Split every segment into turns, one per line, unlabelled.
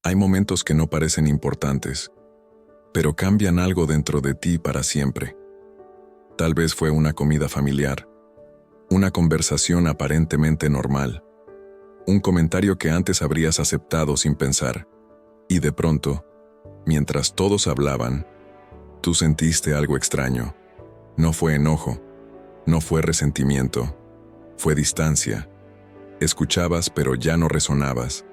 Hay momentos que no parecen importantes, pero cambian algo dentro de ti para siempre. Tal vez fue una comida familiar, una conversación aparentemente normal, un comentario que antes habrías aceptado sin pensar, y de pronto, mientras todos hablaban, tú sentiste algo extraño. No fue enojo, no fue resentimiento, fue distancia. Escuchabas, pero ya no resonabas.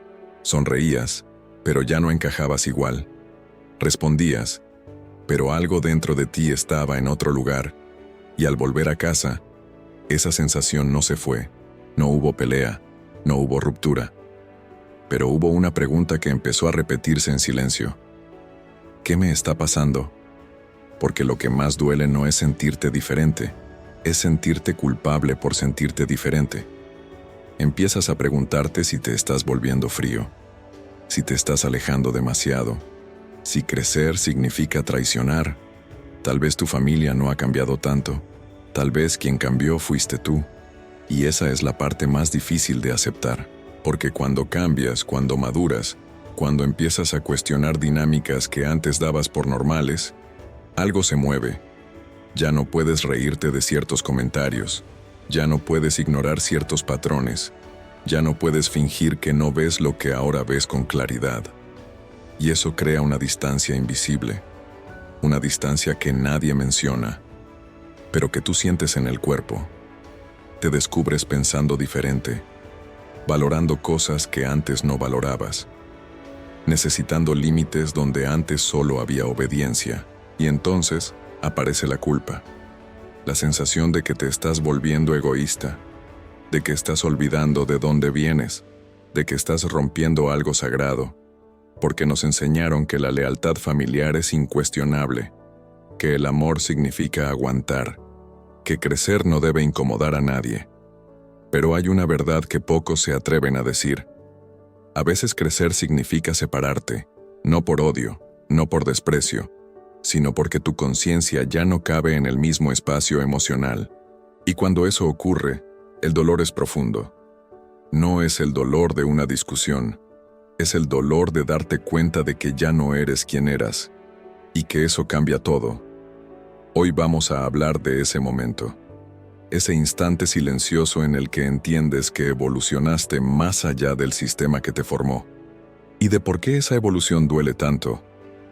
Sonreías, pero ya no encajabas igual. Respondías, pero algo dentro de ti estaba en otro lugar, y al volver a casa, esa sensación no se fue. No hubo pelea, no hubo ruptura. Pero hubo una pregunta que empezó a repetirse en silencio. ¿Qué me está pasando? Porque lo que más duele no es sentirte diferente, es sentirte culpable por sentirte diferente. Empiezas a preguntarte si te estás volviendo frío, si te estás alejando demasiado, si crecer significa traicionar. Tal vez tu familia no ha cambiado tanto, tal vez quien cambió fuiste tú, y esa es la parte más difícil de aceptar, porque cuando cambias, cuando maduras, cuando empiezas a cuestionar dinámicas que antes dabas por normales, algo se mueve. Ya no puedes reírte de ciertos comentarios, ya no puedes ignorar ciertos patrones, ya no puedes fingir que no ves lo que ahora ves con claridad. Y eso crea una distancia invisible, una distancia que nadie menciona, pero que tú sientes en el cuerpo. Te descubres pensando diferente, valorando cosas que antes no valorabas, necesitando límites donde antes solo había obediencia, y entonces aparece la culpa, la sensación de que te estás volviendo egoísta, de que estás olvidando de dónde vienes, de que estás rompiendo algo sagrado, porque nos enseñaron que la lealtad familiar es incuestionable, que el amor significa aguantar, que crecer no debe incomodar a nadie. Pero hay una verdad que pocos se atreven a decir. A veces crecer significa separarte, no por odio, no por desprecio, sino porque tu conciencia ya no cabe en el mismo espacio emocional. Y cuando eso ocurre, el dolor es profundo. No es el dolor de una discusión, es el dolor de darte cuenta de que ya no eres quien eras, y que eso cambia todo. Hoy vamos a hablar de ese momento, ese instante silencioso en el que entiendes que evolucionaste más allá del sistema que te formó, y de por qué esa evolución duele tanto,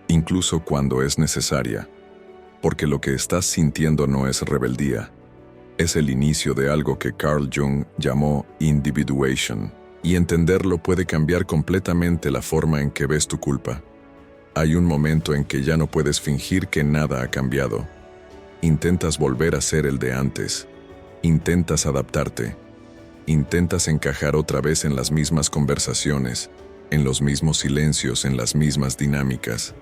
incluso cuando es necesaria, porque lo que estás sintiendo no es rebeldía, es el inicio de algo que Carl Jung llamó individuation, y entenderlo puede cambiar completamente la forma en que ves tu culpa. Hay un momento en que ya no puedes fingir que nada ha cambiado. Intentas volver a ser el de antes, intentas adaptarte, intentas encajar otra vez en las mismas conversaciones, en los mismos silencios, en las mismas dinámicas.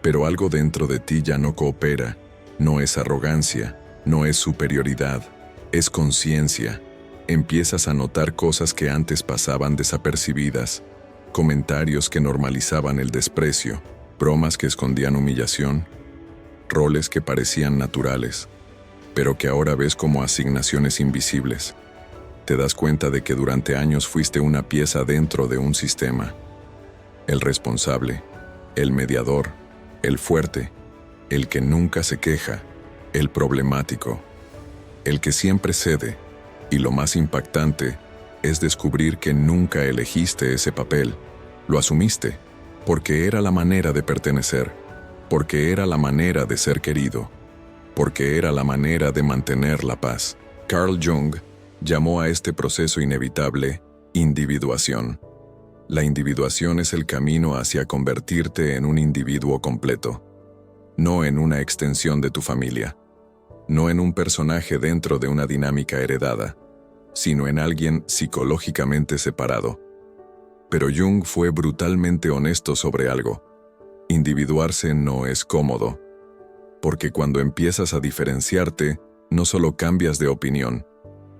Pero algo dentro de ti ya no coopera, no es arrogancia, no es superioridad, es conciencia. Empiezas a notar cosas que antes pasaban desapercibidas, comentarios que normalizaban el desprecio, bromas que escondían humillación, roles que parecían naturales, pero que ahora ves como asignaciones invisibles. Te das cuenta de que durante años fuiste una pieza dentro de un sistema. El responsable, el mediador, el fuerte, el que nunca se queja, el problemático, el que siempre cede, y lo más impactante es descubrir que nunca elegiste ese papel, lo asumiste, porque era la manera de pertenecer, porque era la manera de ser querido, porque era la manera de mantener la paz. Carl Jung llamó a este proceso inevitable individuación. La individuación es el camino hacia convertirte en un individuo completo, no en una extensión de tu familia, no en un personaje dentro de una dinámica heredada, sino en alguien psicológicamente separado. Pero Jung fue brutalmente honesto sobre algo. Individuarse no es cómodo, porque cuando empiezas a diferenciarte, no solo cambias de opinión,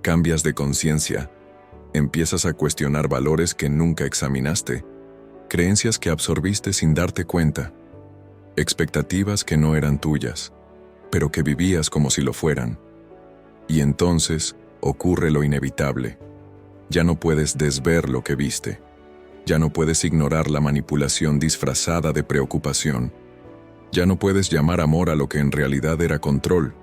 cambias de conciencia. Empiezas a cuestionar valores que nunca examinaste, creencias que absorbiste sin darte cuenta, expectativas que no eran tuyas, pero que vivías como si lo fueran. Y entonces ocurre lo inevitable. Ya no puedes desver lo que viste. Ya no puedes ignorar la manipulación disfrazada de preocupación. Ya no puedes llamar amor a lo que en realidad era control.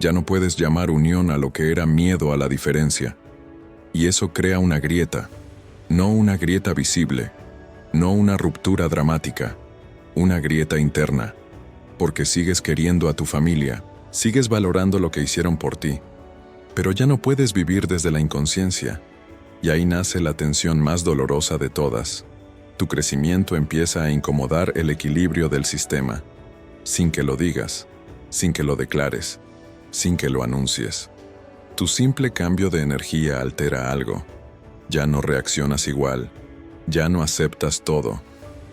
Ya no puedes llamar unión a lo que era miedo a la diferencia. Y eso crea una grieta, no una grieta visible, no una ruptura dramática, una grieta interna, porque sigues queriendo a tu familia, sigues valorando lo que hicieron por ti, pero ya no puedes vivir desde la inconsciencia, y ahí nace la tensión más dolorosa de todas. Tu crecimiento empieza a incomodar el equilibrio del sistema, sin que lo digas, sin que lo declares, sin que lo anuncies. Tu simple cambio de energía altera algo. Ya no reaccionas igual, ya no aceptas todo,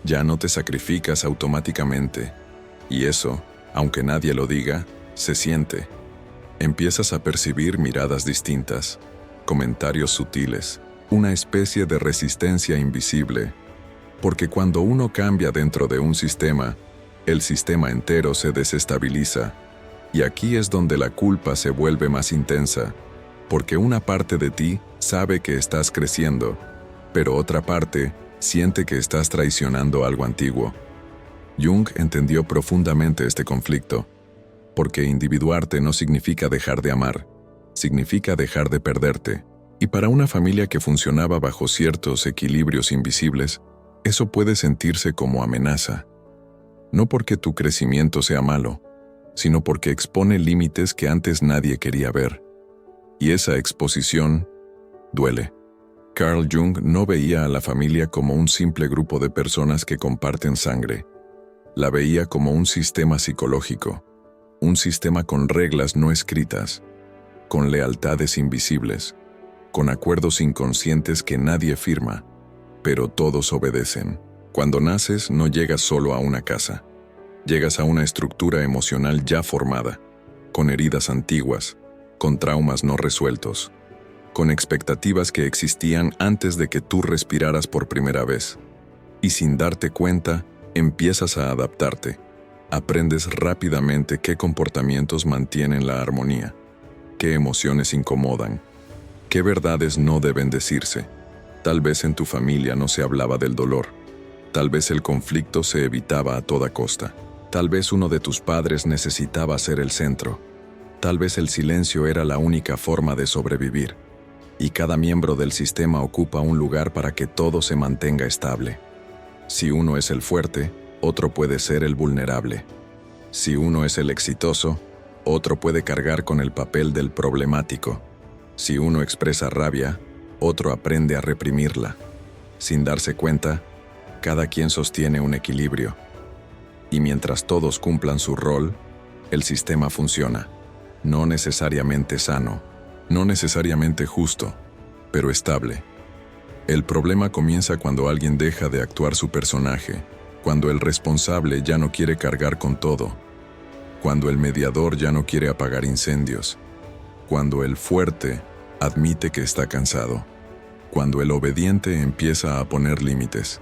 ya no te sacrificas automáticamente. Y eso, aunque nadie lo diga, se siente. Empiezas a percibir miradas distintas, comentarios sutiles, una especie de resistencia invisible. Porque cuando uno cambia dentro de un sistema, el sistema entero se desestabiliza. Y aquí es donde la culpa se vuelve más intensa, porque una parte de ti sabe que estás creciendo, pero otra parte siente que estás traicionando algo antiguo. Jung entendió profundamente este conflicto, porque individuarte no significa dejar de amar, significa dejar de perderte. Y para una familia que funcionaba bajo ciertos equilibrios invisibles, eso puede sentirse como amenaza. No porque tu crecimiento sea malo, sino porque expone límites que antes nadie quería ver. Y esa exposición duele. Carl Jung no veía a la familia como un simple grupo de personas que comparten sangre. La veía como un sistema psicológico, un sistema con reglas no escritas, con lealtades invisibles, con acuerdos inconscientes que nadie firma, pero todos obedecen. Cuando naces no llegas solo a una casa. Llegas a una estructura emocional ya formada, con heridas antiguas, con traumas no resueltos, con expectativas que existían antes de que tú respiraras por primera vez. Y sin darte cuenta, empiezas a adaptarte. Aprendes rápidamente qué comportamientos mantienen la armonía, qué emociones incomodan, qué verdades no deben decirse. Tal vez en tu familia no se hablaba del dolor. Tal vez el conflicto se evitaba a toda costa. Tal vez uno de tus padres necesitaba ser el centro. Tal vez el silencio era la única forma de sobrevivir. Y cada miembro del sistema ocupa un lugar para que todo se mantenga estable. Si uno es el fuerte, otro puede ser el vulnerable. Si uno es el exitoso, otro puede cargar con el papel del problemático. Si uno expresa rabia, otro aprende a reprimirla. Sin darse cuenta, cada quien sostiene un equilibrio. Y mientras todos cumplan su rol, el sistema funciona. No necesariamente sano, no necesariamente justo, pero estable. El problema comienza cuando alguien deja de actuar su personaje, cuando el responsable ya no quiere cargar con todo, cuando el mediador ya no quiere apagar incendios, cuando el fuerte admite que está cansado, cuando el obediente empieza a poner límites.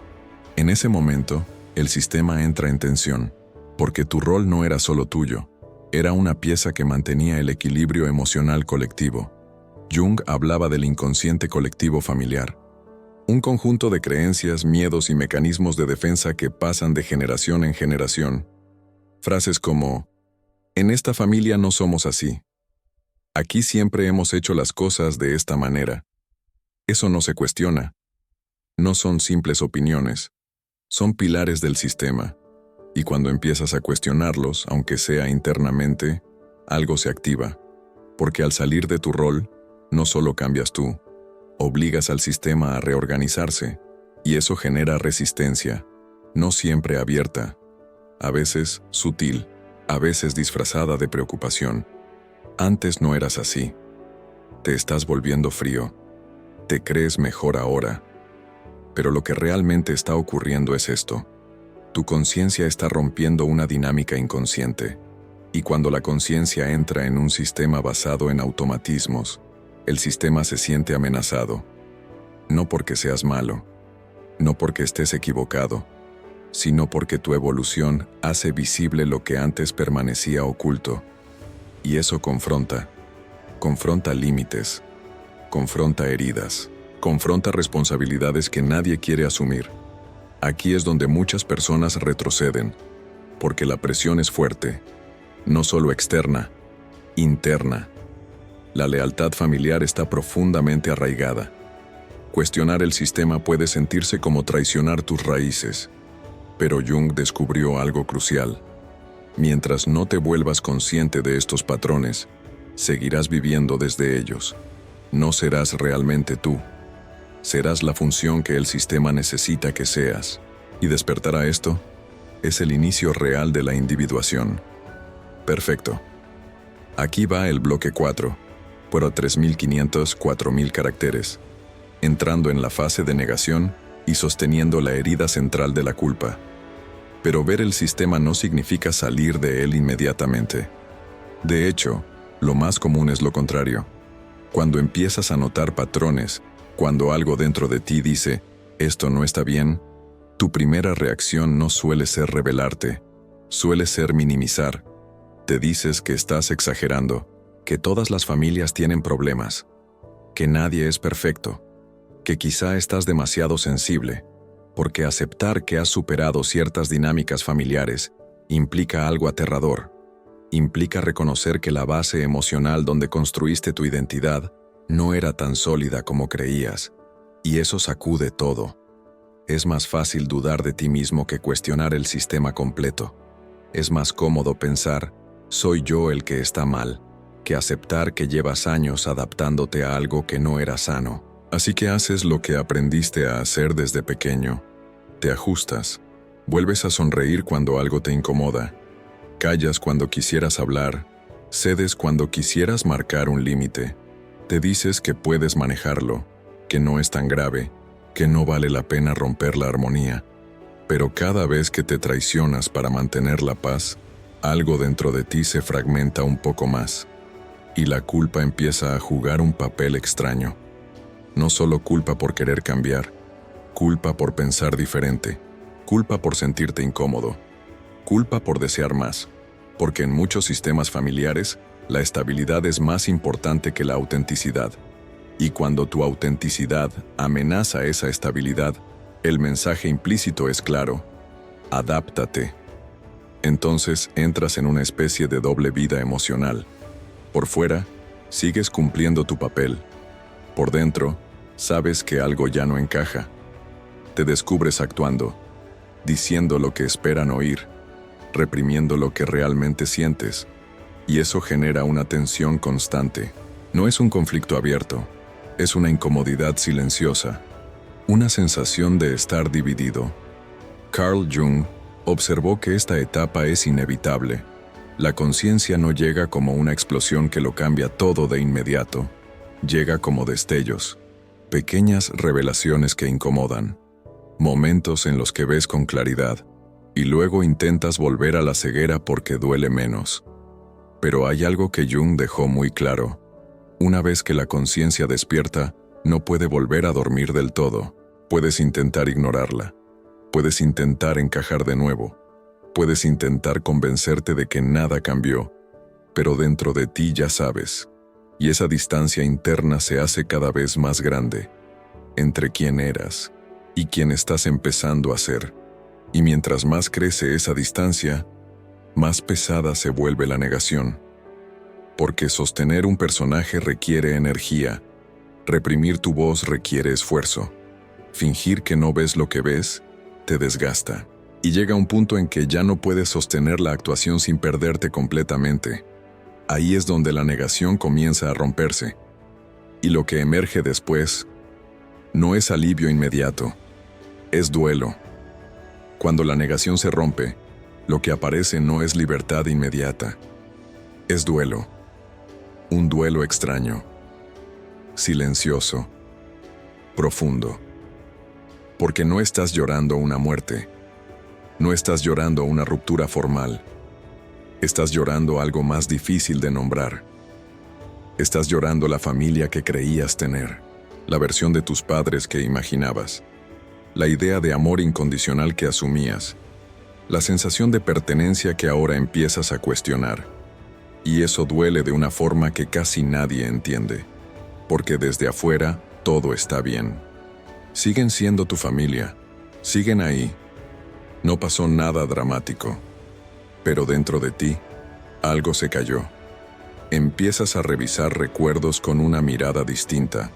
En ese momento, el sistema entra en tensión, porque tu rol no era solo tuyo, era una pieza que mantenía el equilibrio emocional colectivo. Jung hablaba del inconsciente colectivo familiar, un conjunto de creencias, miedos y mecanismos de defensa que pasan de generación en generación. Frases como, en esta familia no somos así. Aquí siempre hemos hecho las cosas de esta manera. Eso no se cuestiona. No son simples opiniones. Son pilares del sistema, y cuando empiezas a cuestionarlos, aunque sea internamente, algo se activa, porque al salir de tu rol, no solo cambias tú, obligas al sistema a reorganizarse, y eso genera resistencia, no siempre abierta, a veces sutil, a veces disfrazada de preocupación. Antes no eras así. Te estás volviendo frío. Te crees mejor ahora. Pero lo que realmente está ocurriendo es esto. Tu conciencia está rompiendo una dinámica inconsciente. Y cuando la conciencia entra en un sistema basado en automatismos, el sistema se siente amenazado. No porque seas malo, no porque estés equivocado, sino porque tu evolución hace visible lo que antes permanecía oculto. Y eso confronta límites, confronta heridas, confronta responsabilidades que nadie quiere asumir. Aquí es donde muchas personas retroceden, porque la presión es fuerte, no solo externa, interna. La lealtad familiar está profundamente arraigada. Cuestionar el sistema puede sentirse como traicionar tus raíces, pero Jung descubrió algo crucial. Mientras no te vuelvas consciente de estos patrones, seguirás viviendo desde ellos. No serás realmente tú. Serás la función que el sistema necesita que seas. Y despertar a esto es el inicio real de la individuación. Perfecto. Aquí va el bloque 4, por 3.500, 4.000 caracteres, entrando en la fase de negación y sosteniendo la herida central de la culpa. Pero ver el sistema no significa salir de él inmediatamente. De hecho, lo más común es lo contrario. Cuando empiezas a notar patrones, cuando algo dentro de ti dice, esto no está bien, tu primera reacción no suele ser rebelarte, suele ser minimizar. Te dices que estás exagerando, que todas las familias tienen problemas, que nadie es perfecto, que quizá estás demasiado sensible, porque aceptar que has superado ciertas dinámicas familiares implica algo aterrador. Implica reconocer que la base emocional donde construiste tu identidad no era tan sólida como creías, y eso sacude todo. Es más fácil dudar de ti mismo que cuestionar el sistema completo. Es más cómodo pensar, soy yo el que está mal, que aceptar que llevas años adaptándote a algo que no era sano. Así que haces lo que aprendiste a hacer desde pequeño. Te ajustas, vuelves a sonreír cuando algo te incomoda, callas cuando quisieras hablar, cedes cuando quisieras marcar un límite. Te dices que puedes manejarlo, que no es tan grave, que no vale la pena romper la armonía. Pero cada vez que te traicionas para mantener la paz, algo dentro de ti se fragmenta un poco más, y la culpa empieza a jugar un papel extraño. No solo culpa por querer cambiar, culpa por pensar diferente, culpa por sentirte incómodo, culpa por desear más, porque en muchos sistemas familiares, la estabilidad es más importante que la autenticidad. Y cuando tu autenticidad amenaza esa estabilidad, el mensaje implícito es claro: adáptate. Entonces entras en una especie de doble vida emocional. Por fuera, sigues cumpliendo tu papel. Por dentro, sabes que algo ya no encaja. Te descubres actuando, diciendo lo que esperan oír, reprimiendo lo que realmente sientes, y eso genera una tensión constante. No es un conflicto abierto, es una incomodidad silenciosa, una sensación de estar dividido. Carl Jung observó que esta etapa es inevitable. La conciencia no llega como una explosión que lo cambia todo de inmediato. Llega como destellos, pequeñas revelaciones que incomodan, momentos en los que ves con claridad, y luego intentas volver a la ceguera porque duele menos. Pero hay algo que Jung dejó muy claro. Una vez que la conciencia despierta, no puede volver a dormir del todo. Puedes intentar ignorarla. Puedes intentar encajar de nuevo. Puedes intentar convencerte de que nada cambió. Pero dentro de ti ya sabes. Y esa distancia interna se hace cada vez más grande. Entre quién eras y quién estás empezando a ser. Y mientras más crece esa distancia, más pesada se vuelve la negación. Porque sostener un personaje requiere energía, reprimir tu voz requiere esfuerzo, fingir que no ves lo que ves te desgasta, y llega un punto en que ya no puedes sostener la actuación sin perderte completamente. Ahí es donde la negación comienza a romperse, y lo que emerge después no es alivio inmediato, es duelo. Cuando la negación se rompe, lo que aparece no es libertad inmediata, es duelo. Un duelo extraño, silencioso, profundo. Porque no estás llorando una muerte, no estás llorando una ruptura formal, estás llorando algo más difícil de nombrar. Estás llorando la familia que creías tener, la versión de tus padres que imaginabas, la idea de amor incondicional que asumías, la sensación de pertenencia que ahora empiezas a cuestionar. Y eso duele de una forma que casi nadie entiende, porque desde afuera todo está bien. Siguen siendo tu familia, siguen ahí. No pasó nada dramático. Pero dentro de ti, algo se cayó. Empiezas a revisar recuerdos con una mirada distinta.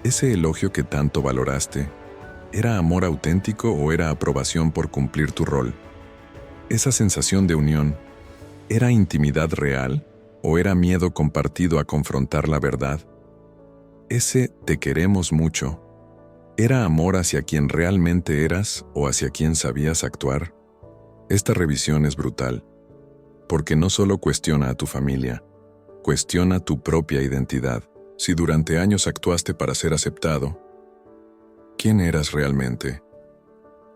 ¿Ese elogio que tanto valoraste, era amor auténtico o era aprobación por cumplir tu rol? ¿Esa sensación de unión, era intimidad real o era miedo compartido a confrontar la verdad? Ese te queremos mucho, ¿era amor hacia quien realmente eras o hacia quien sabías actuar? Esta revisión es brutal, porque no solo cuestiona a tu familia, cuestiona tu propia identidad. Si durante años actuaste para ser aceptado, ¿quién eras realmente?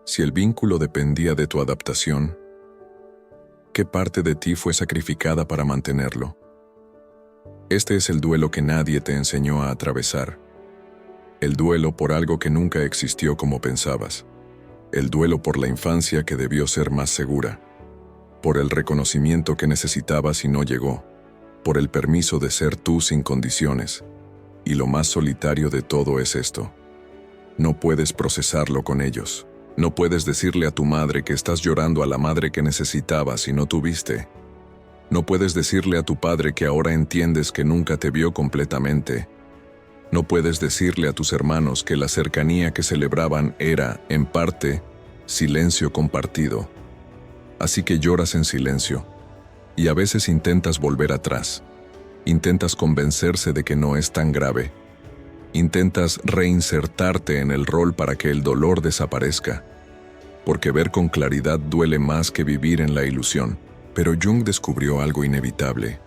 Si el vínculo dependía de tu adaptación, ¿qué parte de ti fue sacrificada para mantenerlo? Este es el duelo que nadie te enseñó a atravesar. El duelo por algo que nunca existió como pensabas. El duelo por la infancia que debió ser más segura. Por el reconocimiento que necesitabas y no llegó. Por el permiso de ser tú sin condiciones. Y lo más solitario de todo es esto. No puedes procesarlo con ellos. No puedes decirle a tu madre que estás llorando a la madre que necesitabas y no tuviste. No puedes decirle a tu padre que ahora entiendes que nunca te vio completamente. No puedes decirle a tus hermanos que la cercanía que celebraban era, en parte, silencio compartido. Así que lloras en silencio. Y a veces intentas volver atrás. Intentas convencerse de que no es tan grave. Intentas reinsertarte en el rol para que el dolor desaparezca. Porque ver con claridad duele más que vivir en la ilusión. Pero Jung descubrió algo inevitable.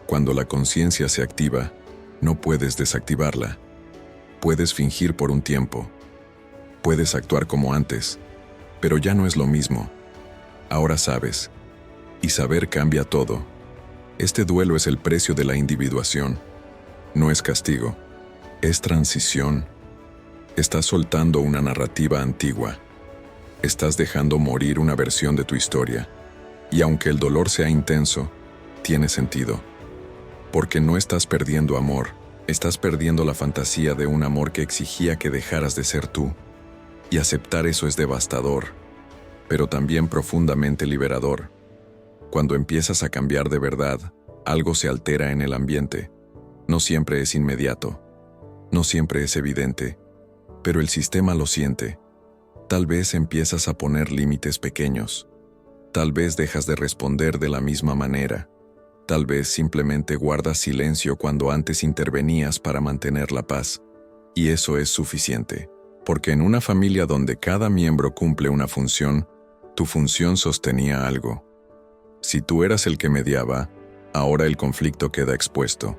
Cuando la conciencia se activa, no puedes desactivarla. Puedes fingir por un tiempo. Puedes actuar como antes. Pero ya no es lo mismo. Ahora sabes. Y saber cambia todo. Este duelo es el precio de la individuación. No es castigo. Es transición. Estás soltando una narrativa antigua. Estás dejando morir una versión de tu historia. Y aunque el dolor sea intenso, tiene sentido. Porque no estás perdiendo amor, estás perdiendo la fantasía de un amor que exigía que dejaras de ser tú. Y aceptar eso es devastador, pero también profundamente liberador. Cuando empiezas a cambiar de verdad, algo se altera en el ambiente. No siempre es inmediato. No siempre es evidente. Pero el sistema lo siente. Tal vez empiezas a poner límites pequeños. Tal vez dejas de responder de la misma manera. Tal vez simplemente guardas silencio cuando antes intervenías para mantener la paz. Y eso es suficiente. Porque en una familia donde cada miembro cumple una función, tu función sostenía algo. Si tú eras el que mediaba, ahora el conflicto queda expuesto.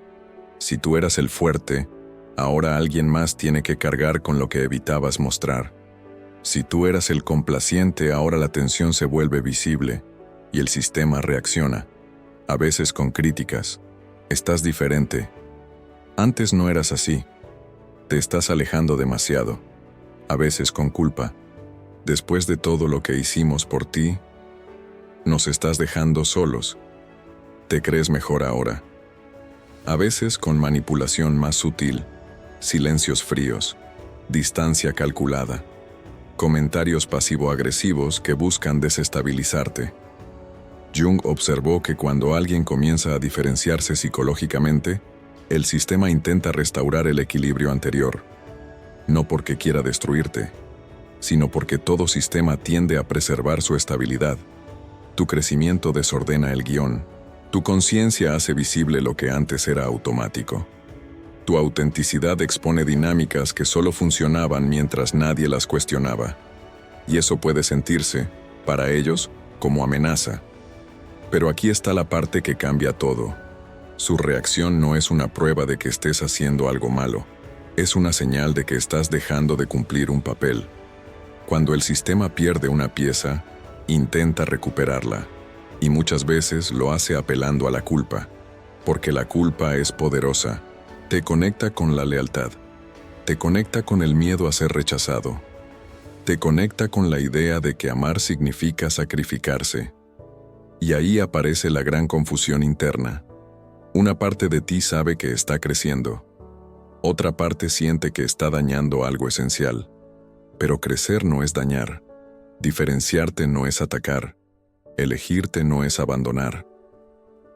Si tú eras el fuerte, ahora alguien más tiene que cargar con lo que evitabas mostrar. Si tú eras el complaciente, ahora la tensión se vuelve visible y el sistema reacciona, a veces con críticas. Estás diferente. Antes no eras así. Te estás alejando demasiado, a veces con culpa. Después de todo lo que hicimos por ti, nos estás dejando solos. Te crees mejor ahora. A veces con manipulación más sutil, silencios fríos, distancia calculada, comentarios pasivo-agresivos que buscan desestabilizarte. Jung observó que cuando alguien comienza a diferenciarse psicológicamente, el sistema intenta restaurar el equilibrio anterior. No porque quiera destruirte, sino porque todo sistema tiende a preservar su estabilidad. Tu crecimiento desordena el guión. Tu conciencia hace visible lo que antes era automático. Tu autenticidad expone dinámicas que solo funcionaban mientras nadie las cuestionaba. Y eso puede sentirse, para ellos, como amenaza. Pero aquí está la parte que cambia todo. Su reacción no es una prueba de que estés haciendo algo malo. Es una señal de que estás dejando de cumplir un papel. Cuando el sistema pierde una pieza, intenta recuperarla. Y muchas veces lo hace apelando a la culpa. Porque la culpa es poderosa. Te conecta con la lealtad. Te conecta con el miedo a ser rechazado. Te conecta con la idea de que amar significa sacrificarse. Y ahí aparece la gran confusión interna. Una parte de ti sabe que está creciendo. Otra parte siente que está dañando algo esencial. Pero crecer no es dañar. Diferenciarte no es atacar. Elegirte no es abandonar.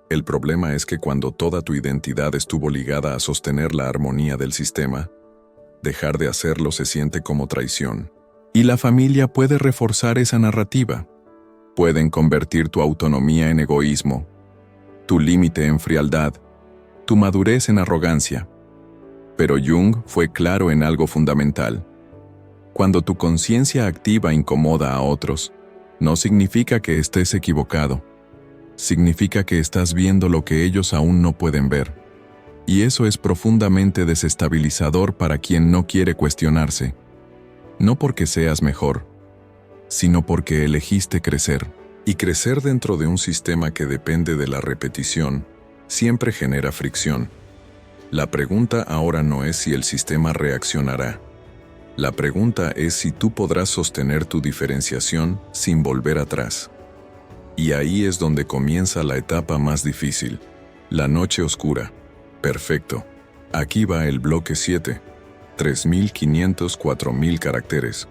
El problema es que cuando toda tu identidad estuvo ligada a sostener la armonía del sistema, dejar de hacerlo se siente como traición. Y la familia puede reforzar esa narrativa. Pueden convertir tu autonomía en egoísmo, tu límite en frialdad, tu madurez en arrogancia. Pero Jung fue claro en algo fundamental. Cuando tu conciencia activa incomoda a otros, no significa que estés equivocado. Significa que estás viendo lo que ellos aún no pueden ver. Y eso es profundamente desestabilizador para quien no quiere cuestionarse. No porque seas mejor, sino porque elegiste crecer. Y crecer dentro de un sistema que depende de la repetición siempre genera fricción. La pregunta ahora no es si el sistema reaccionará. La pregunta es si tú podrás sostener tu diferenciación sin volver atrás. Y ahí es donde comienza la etapa más difícil, la noche oscura. Perfecto. Aquí va el bloque 7, 3.500, 4.000 caracteres.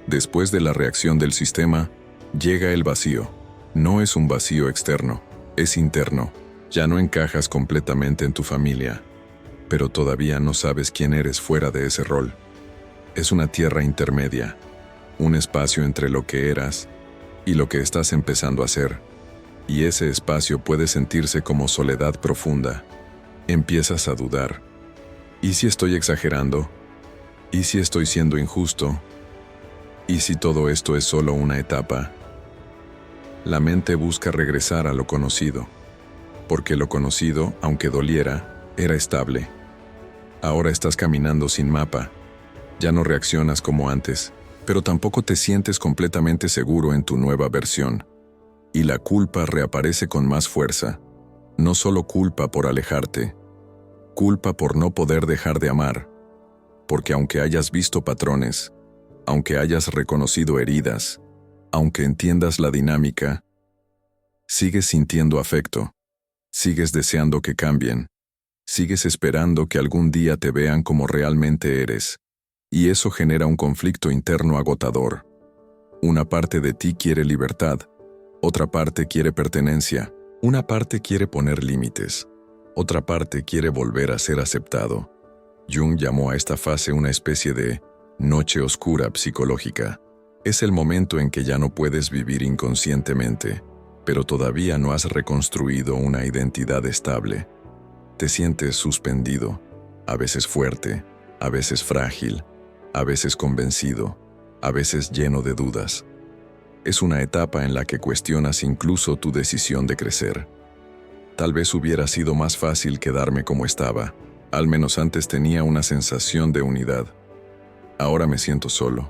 Después de la reacción del sistema, llega el vacío. No es un vacío externo, es interno. Ya no encajas completamente en tu familia, pero todavía no sabes quién eres fuera de ese rol. Es una tierra intermedia, un espacio entre lo que eras y lo que estás empezando a ser. Y ese espacio puede sentirse como soledad profunda. Empiezas a dudar. ¿Y si estoy exagerando? ¿Y si estoy siendo injusto? ¿Y si todo esto es solo una etapa? La mente busca regresar a lo conocido, porque lo conocido, aunque doliera, era estable. Ahora estás caminando sin mapa. Ya no reaccionas como antes, pero tampoco te sientes completamente seguro en tu nueva versión. Y la culpa reaparece con más fuerza. No solo culpa por alejarte, culpa por no poder dejar de amar, porque aunque hayas visto patrones, aunque hayas reconocido heridas, aunque entiendas la dinámica, sigues sintiendo afecto, sigues deseando que cambien, sigues esperando que algún día te vean como realmente eres, y eso genera un conflicto interno agotador. Una parte de ti quiere libertad, otra parte quiere pertenencia, una parte quiere poner límites, otra parte quiere volver a ser aceptado. Jung llamó a esta fase una especie de noche oscura psicológica. Es el momento en que ya no puedes vivir inconscientemente, pero todavía no has reconstruido una identidad estable. Te sientes suspendido, a veces fuerte, a veces frágil, a veces convencido, a veces lleno de dudas. Es una etapa en la que cuestionas incluso tu decisión de crecer. Tal vez hubiera sido más fácil quedarme como estaba. Al menos antes tenía una sensación de unidad. Ahora me siento solo.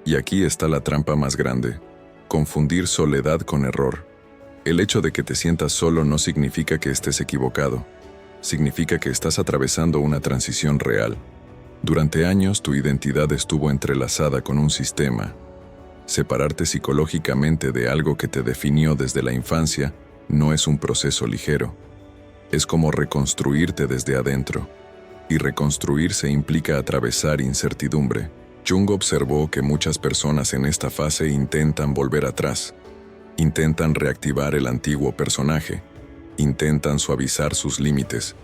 Y aquí está la trampa más grande: confundir soledad con error. El hecho de que te sientas solo no significa que estés equivocado. Significa que estás atravesando una transición real. Durante años tu identidad estuvo entrelazada con un sistema. Separarte psicológicamente de algo que te definió desde la infancia no es un proceso ligero. Es como reconstruirte desde adentro. Y reconstruirse implica atravesar incertidumbre. Jung observó que muchas personas en esta fase intentan volver atrás. Intentan reactivar el antiguo personaje. Intentan suavizar sus límites.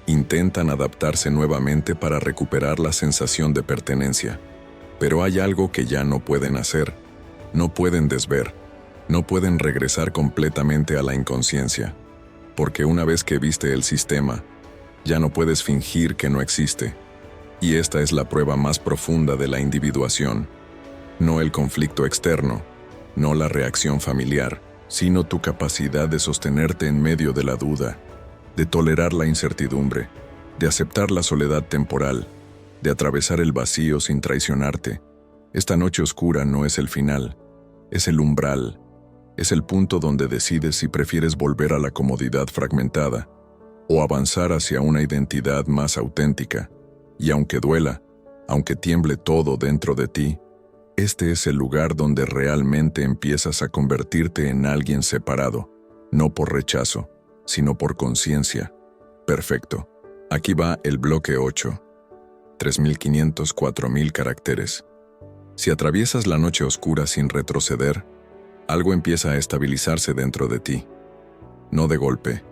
Intentan adaptarse nuevamente para recuperar la sensación de pertenencia. Pero hay algo que ya no pueden hacer. No pueden desver. No pueden regresar completamente a la inconsciencia. Porque una vez que viste el sistema, ya no puedes fingir que no existe. Y esta es la prueba más profunda de la individuación. No el conflicto externo, no la reacción familiar, sino tu capacidad de sostenerte en medio de la duda, de tolerar la incertidumbre, de aceptar la soledad temporal, de atravesar el vacío sin traicionarte. Esta noche oscura no es el final, es el umbral, es el punto donde decides si prefieres volver a la comodidad fragmentada o avanzar hacia una identidad más auténtica. Y aunque duela, aunque tiemble todo dentro de ti, este es el lugar donde realmente empiezas a convertirte en alguien separado, no por rechazo, sino por conciencia. Perfecto. Aquí va el bloque 8. 3.500, 4.000 caracteres. Si atraviesas la noche oscura sin retroceder, algo empieza a estabilizarse dentro de ti. No de golpe,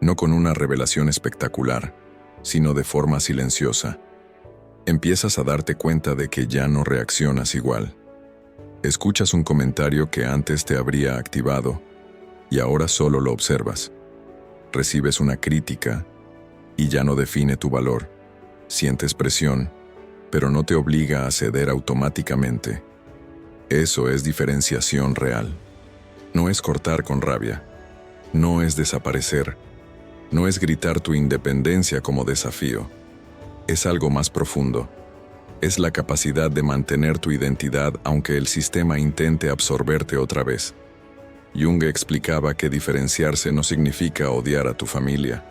no con una revelación espectacular, sino de forma silenciosa. Empiezas a darte cuenta de que ya no reaccionas igual. Escuchas un comentario que antes te habría activado y ahora solo lo observas. Recibes una crítica y ya no define tu valor. Sientes presión, pero no te obliga a ceder automáticamente. Eso es diferenciación real. No es cortar con rabia. No es desaparecer. No es gritar tu independencia como desafío. Es algo más profundo. Es la capacidad de mantener tu identidad aunque el sistema intente absorberte otra vez. Jung explicaba que diferenciarse no significa odiar a tu familia.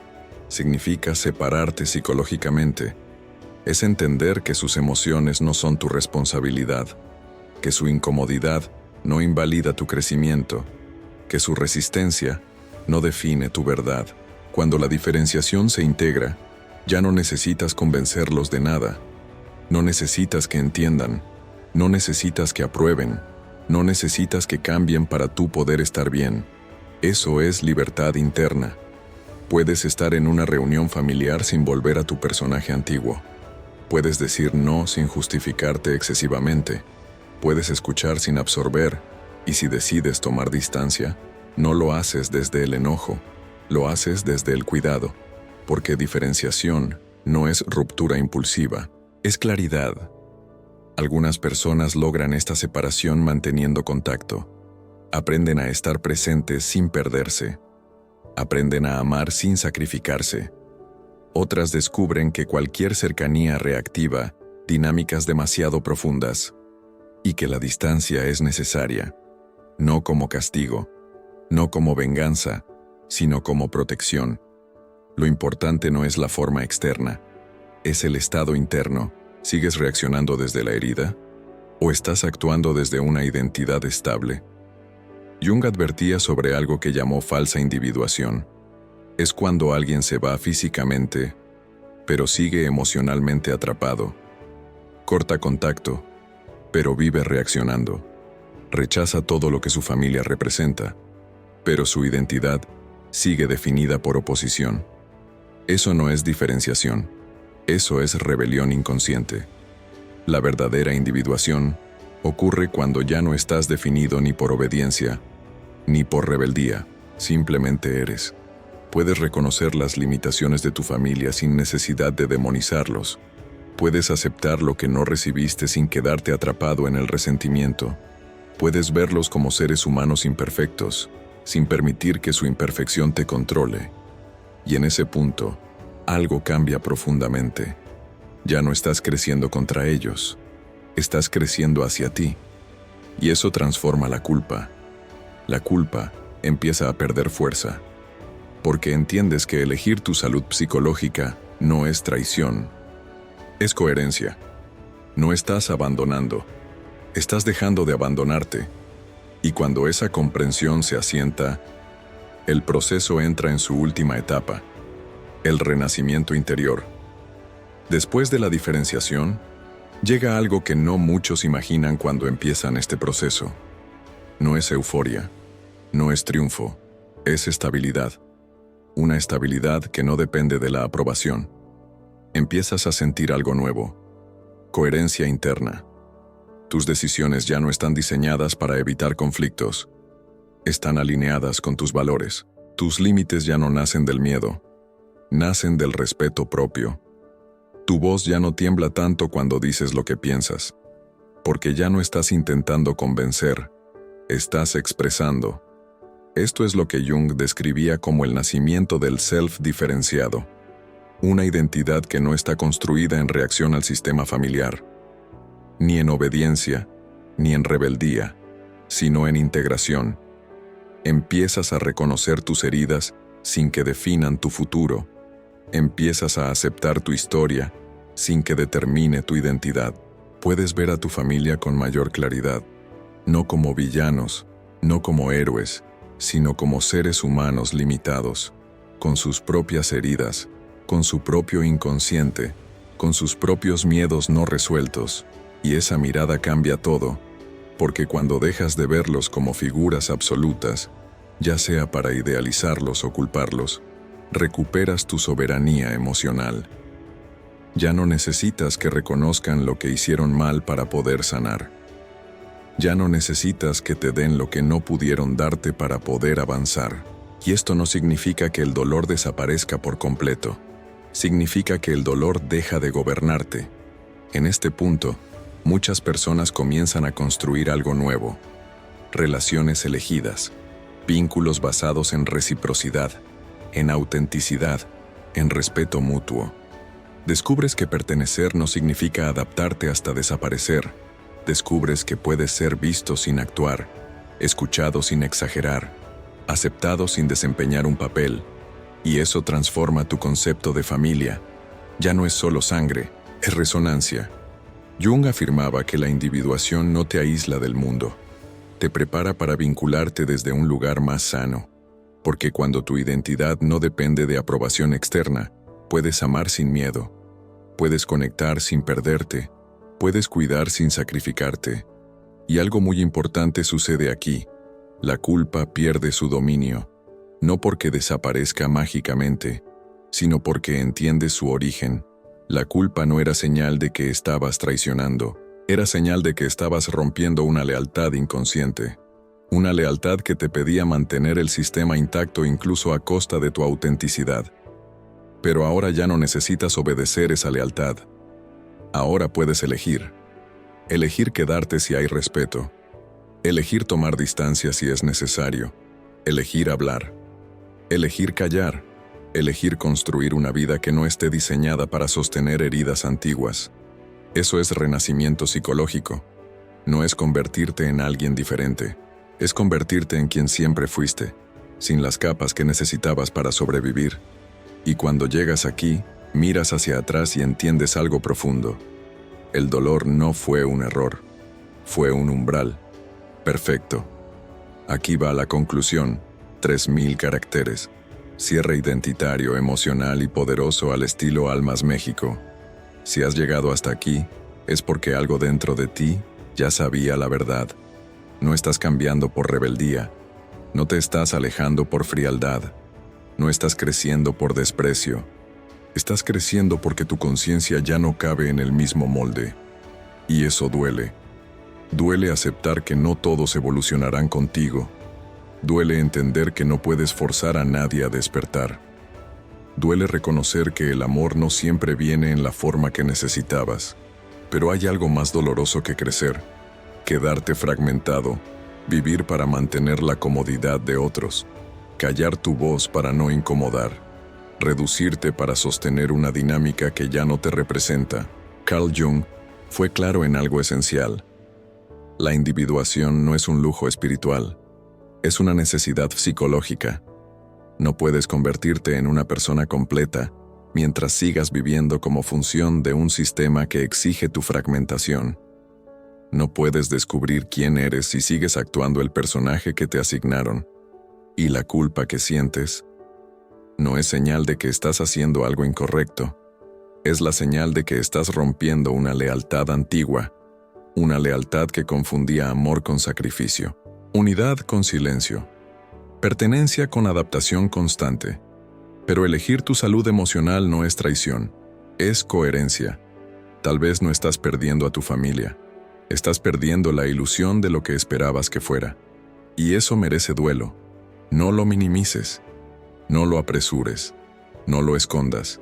Significa separarte psicológicamente. Es entender que sus emociones no son tu responsabilidad, que su incomodidad no invalida tu crecimiento, que su resistencia no define tu verdad. Cuando la diferenciación se integra, ya no necesitas convencerlos de nada. No necesitas que entiendan, no necesitas que aprueben, no necesitas que cambien para tú poder estar bien. Eso es libertad interna. Puedes estar en una reunión familiar sin volver a tu personaje antiguo. Puedes decir no sin justificarte excesivamente. Puedes escuchar sin absorber, y si decides tomar distancia, no lo haces desde el enojo, lo haces desde el cuidado, porque diferenciación no es ruptura impulsiva, es claridad. Algunas personas logran esta separación manteniendo contacto. Aprenden a estar presentes sin perderse. Aprenden a amar sin sacrificarse. Otras descubren que cualquier cercanía reactiva dinámicas demasiado profundas y que la distancia es necesaria, no como castigo, no como venganza, sino como protección. Lo importante no es la forma externa, es el estado interno. ¿Sigues reaccionando desde la herida? ¿O estás actuando desde una identidad estable? Jung advertía sobre algo que llamó falsa individuación. Es cuando alguien se va físicamente, pero sigue emocionalmente atrapado. Corta contacto, pero vive reaccionando. Rechaza todo lo que su familia representa, pero su identidad sigue definida por oposición. Eso no es diferenciación. Eso es rebelión inconsciente. La verdadera individuación ocurre cuando ya no estás definido ni por obediencia, ni por rebeldía, simplemente eres. Puedes reconocer las limitaciones de tu familia sin necesidad de demonizarlos. Puedes aceptar lo que no recibiste sin quedarte atrapado en el resentimiento. Puedes verlos como seres humanos imperfectos, sin permitir que su imperfección te controle. Y en ese punto, algo cambia profundamente. Ya no estás creciendo contra ellos, estás creciendo hacia ti. Y eso transforma la culpa. La culpa empieza a perder fuerza, porque entiendes que elegir tu salud psicológica no es traición, es coherencia. No estás abandonando, estás dejando de abandonarte. Y cuando esa comprensión se asienta, el proceso entra en su última etapa. El renacimiento interior. Después de la diferenciación, llega algo que no muchos imaginan cuando empiezan este proceso. No es euforia, no es triunfo, es estabilidad. Una estabilidad que no depende de la aprobación. Empiezas a sentir algo nuevo. Coherencia interna. Tus decisiones ya no están diseñadas para evitar conflictos. Están alineadas con tus valores. Tus límites ya no nacen del miedo. Nacen del respeto propio. Tu voz ya no tiembla tanto cuando dices lo que piensas, porque ya no estás intentando convencer, estás expresando. Esto es lo que Jung describía como el nacimiento del self diferenciado, una identidad que no está construida en reacción al sistema familiar, ni en obediencia, ni en rebeldía, sino en integración. Empiezas a reconocer tus heridas sin que definan tu futuro. Empiezas a aceptar tu historia sin que determine tu identidad. Puedes ver a tu familia con mayor claridad, no como villanos, no como héroes, sino como seres humanos limitados, con sus propias heridas, con su propio inconsciente, con sus propios miedos no resueltos, y esa mirada cambia todo, porque cuando dejas de verlos como figuras absolutas, ya sea para idealizarlos o culparlos, recuperas tu soberanía emocional. Ya no necesitas que reconozcan lo que hicieron mal para poder sanar. Ya no necesitas que te den lo que no pudieron darte para poder avanzar. Y esto no significa que el dolor desaparezca por completo. Significa que el dolor deja de gobernarte. En este punto, muchas personas comienzan a construir algo nuevo. Relaciones elegidas, vínculos basados en reciprocidad, en autenticidad, en respeto mutuo. Descubres que pertenecer no significa adaptarte hasta desaparecer. Descubres que puedes ser visto sin actuar, escuchado sin exagerar, aceptado sin desempeñar un papel, y eso transforma tu concepto de familia. Ya no es solo sangre, es resonancia. Jung afirmaba que la individuación no te aísla del mundo, te prepara para vincularte desde un lugar más sano, porque cuando tu identidad no depende de aprobación externa, puedes amar sin miedo, puedes conectar sin perderte, puedes cuidar sin sacrificarte. Y algo muy importante sucede aquí. La culpa pierde su dominio, no porque desaparezca mágicamente, sino porque entiendes su origen. La culpa no era señal de que estabas traicionando, era señal de que estabas rompiendo una lealtad inconsciente. Una lealtad que te pedía mantener el sistema intacto incluso a costa de tu autenticidad. Pero ahora ya no necesitas obedecer esa lealtad. Ahora puedes elegir. Elegir quedarte si hay respeto. Elegir tomar distancia si es necesario. Elegir hablar. Elegir callar. Elegir construir una vida que no esté diseñada para sostener heridas antiguas. Eso es renacimiento psicológico. No es convertirte en alguien diferente. Es convertirte en quien siempre fuiste, sin las capas que necesitabas para sobrevivir. Y cuando llegas aquí, miras hacia atrás y entiendes algo profundo. El dolor no fue un error, fue un umbral. Perfecto. Aquí va la conclusión, 3000 caracteres. Cierre identitario, emocional y poderoso al estilo Almas México. Si has llegado hasta aquí, es porque algo dentro de ti ya sabía la verdad. No estás cambiando por rebeldía, no te estás alejando por frialdad, no estás creciendo por desprecio. Estás creciendo porque tu conciencia ya no cabe en el mismo molde. Y eso duele. Duele aceptar que no todos evolucionarán contigo. Duele entender que no puedes forzar a nadie a despertar. Duele reconocer que el amor no siempre viene en la forma que necesitabas. Pero hay algo más doloroso que crecer. Quedarte fragmentado, vivir para mantener la comodidad de otros, callar tu voz para no incomodar, reducirte para sostener una dinámica que ya no te representa. Carl Jung fue claro en algo esencial. La individuación no es un lujo espiritual, es una necesidad psicológica. No puedes convertirte en una persona completa mientras sigas viviendo como función de un sistema que exige tu fragmentación. No puedes descubrir quién eres si sigues actuando el personaje que te asignaron. Y la culpa que sientes no es señal de que estás haciendo algo incorrecto. Es la señal de que estás rompiendo una lealtad antigua, una lealtad que confundía amor con sacrificio, unidad con silencio, pertenencia con adaptación constante. Pero elegir tu salud emocional no es traición, es coherencia. Tal vez no estás perdiendo a tu familia, estás perdiendo la ilusión de lo que esperabas que fuera. Y eso merece duelo. No lo minimices, no lo apresures, no lo escondas.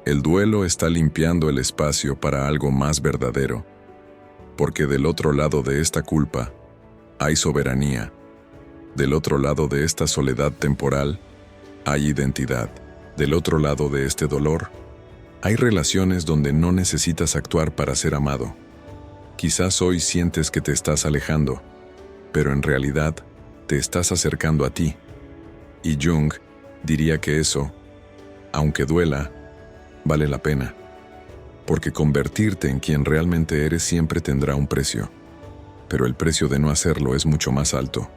El duelo está limpiando el espacio para algo más verdadero, porque del otro lado de esta culpa hay soberanía. Del otro lado de esta soledad temporal hay identidad. Del otro lado de este dolor hay relaciones donde no necesitas actuar para ser amado. Quizás hoy sientes que te estás alejando, pero en realidad te estás acercando a ti. Y Jung diría que eso, aunque duela, vale la pena. Porque convertirte en quien realmente eres siempre tendrá un precio. Pero el precio de no hacerlo es mucho más alto.